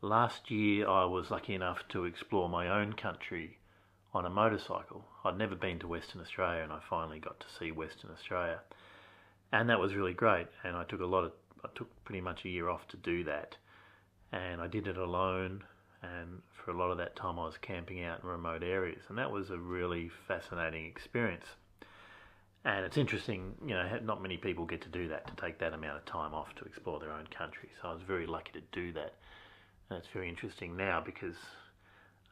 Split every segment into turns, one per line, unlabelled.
last year I was lucky enough to explore my own country on a motorcycle. I'd never been to Western Australia, and I finally got to see Western Australia, and that was really great. And I took pretty much a year off to do that, and I did it alone. And for a lot of that time, I was camping out in remote areas, and that was a really fascinating experience. And it's interesting, not many people get to do that, to take that amount of time off to explore their own country. So I was very lucky to do that. And it's very interesting now because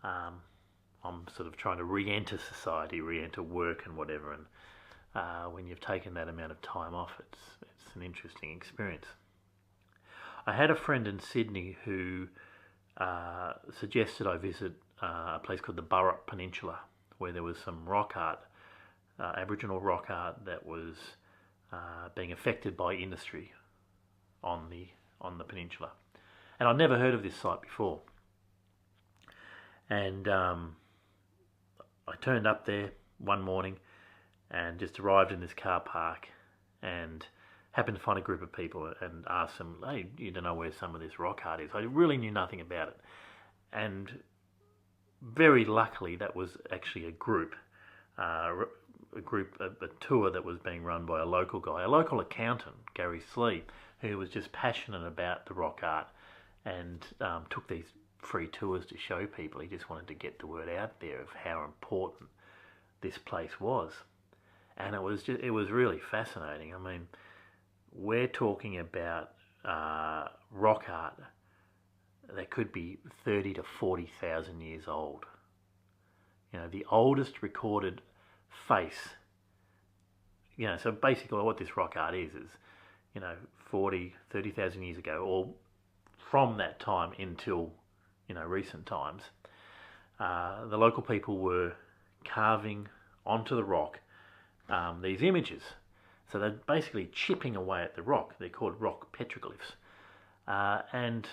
I'm sort of trying to re-enter society, re-enter work and whatever. And when you've taken that amount of time off, it's an interesting experience. I had a friend in Sydney who suggested I visit a place called the Burrup Peninsula, where there was some rock art, Aboriginal rock art that was being affected by industry on the peninsula. And I'd never heard of this site before. And I turned up there one morning and just arrived in this car park and happened to find a group of people and asked them, hey, you don't know where some of this rock art is? I really knew nothing about it. And very luckily, that was actually a tour that was being run by a local guy, a local accountant, Gary Slee, who was just passionate about the rock art and took these free tours to show people. He just wanted to get the word out there of how important this place was. And it was really fascinating. I mean, we're talking about rock art that could be 30 to 40,000 years old. The oldest recorded face. So basically what this rock art is 40, 30,000 years ago, or from that time until recent times, the local people were carving onto the rock these images. So they're basically chipping away at the rock. They're called rock petroglyphs. And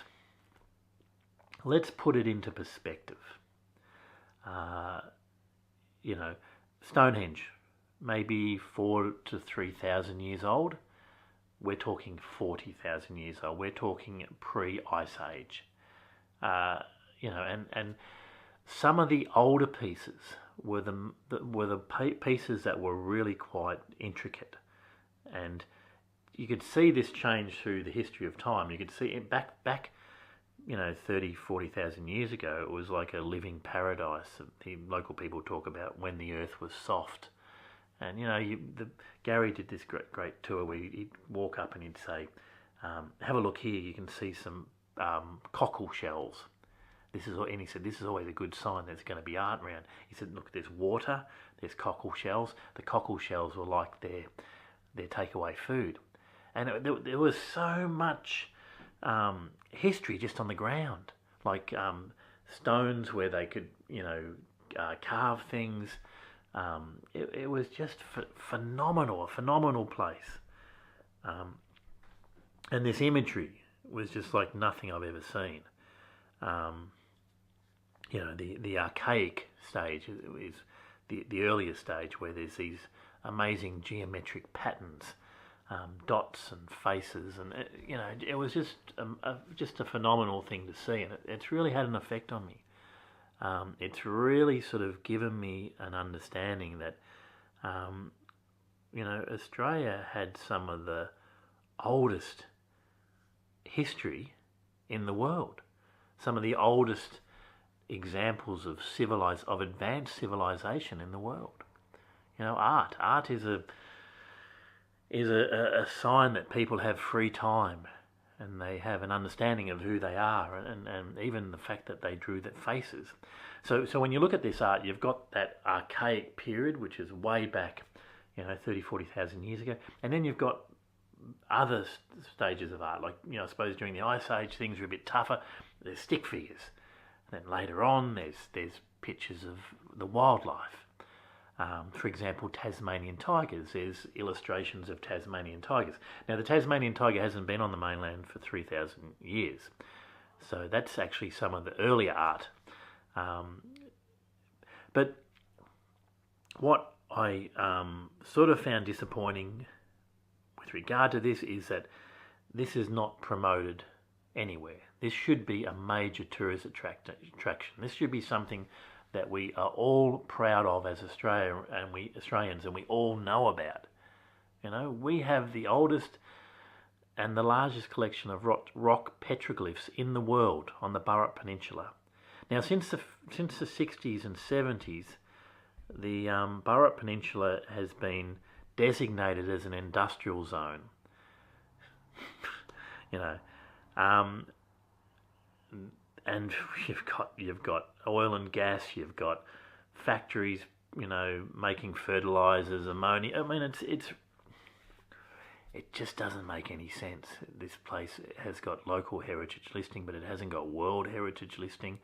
let's put it into perspective. Stonehenge, maybe 4,000 to 3,000 years old. We're talking 40,000 years old. We're talking pre-Ice Age. And some of the older pieces were the pieces that were really quite intricate. And you could see this change through the history of time. You could see it back 30, 40,000 years ago, it was like a living paradise. The local people talk about when the earth was soft. And, Gary did this great tour where he'd walk up and he'd say, have a look here, you can see some cockle shells. And he said, this is always a good sign there's going to be art around. He said, look, there's water, there's cockle shells. The cockle shells were like their takeaway food. And there was so much history just on the ground, like stones where they could, carve things. It was just phenomenal, a phenomenal place. And this imagery was just like nothing I've ever seen. The archaic stage is the earlier stage where there's these amazing geometric patterns, dots and faces, and it was just a phenomenal thing to see, and it's really had an effect on me. It's really sort of given me an understanding that Australia had some of the oldest history in the world, some of the oldest examples of advanced civilization in the world. Art is a sign that people have free time and they have an understanding of who they are, and even the fact that they drew their faces. So when you look at this art, you've got that archaic period, which is way back, 30, 40,000 years ago, and then you've got other stages of art, like, I suppose during the Ice Age things were a bit tougher. There's stick figures. And then later on, there's pictures of the wildlife. For example, Tasmanian tigers. There's illustrations of Tasmanian tigers. Now, the Tasmanian tiger hasn't been on the mainland for 3,000 years. So that's actually some of the earlier art. But what I sort of found disappointing with regard to this is that this is not promoted anywhere. This should be a major tourist attraction. This should be something that we are all proud of as Australians, and we all know about. You know, we have the oldest and the largest collection of rock petroglyphs in the world on the Burrup Peninsula. Now, since the 60s and 70s, the Burrup Peninsula has been designated as an industrial zone. You know, and you've got oil and gas, you've got factories, you know, making fertilizers, ammonia. I mean, it just doesn't make any sense. This place has got local heritage listing, but it hasn't got world heritage listing.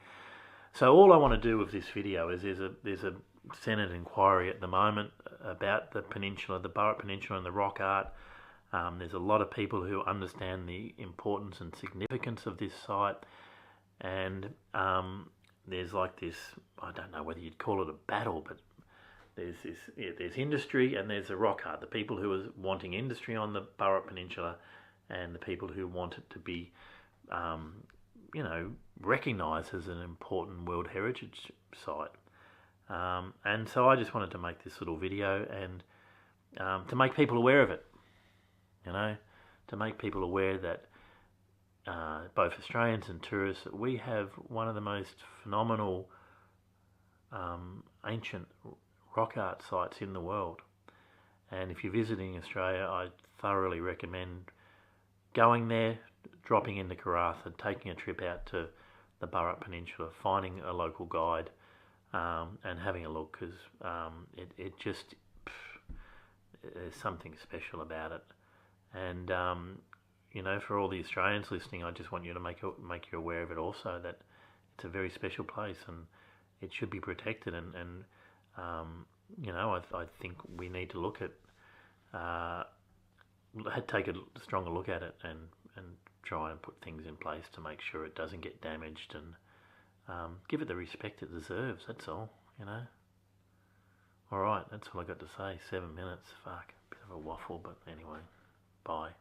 So all I want to do with this video is there's a Senate inquiry at the moment about the peninsula, the Burrup Peninsula, and the rock art. There's a lot of people who understand the importance and significance of this site, and there's like this, I don't know whether you'd call it a battle, but there's industry and there's the rock art. The people who are wanting industry on the Burrup Peninsula, and the people who want it to be, you know, recognised as an important World Heritage site. And so I just wanted to make this little video and to make people aware of it. You know, to make people aware that both Australians and tourists, we have one of the most phenomenal ancient rock art sites in the world. And if you're visiting Australia, I thoroughly recommend going there, dropping into Karratha, taking a trip out to the Burrup Peninsula, finding a local guide, and having a look, because it just, there's something special about it. And you know, for all the Australians listening, I just want you to make you aware of it also, that it's a very special place and it should be protected. And you know, I think we need to look at, take a stronger look at it and try and put things in place to make sure it doesn't get damaged, and give it the respect it deserves. That's all, you know. All right, that's all I got to say. 7 minutes. Fuck, bit of a waffle, but anyway. Bye.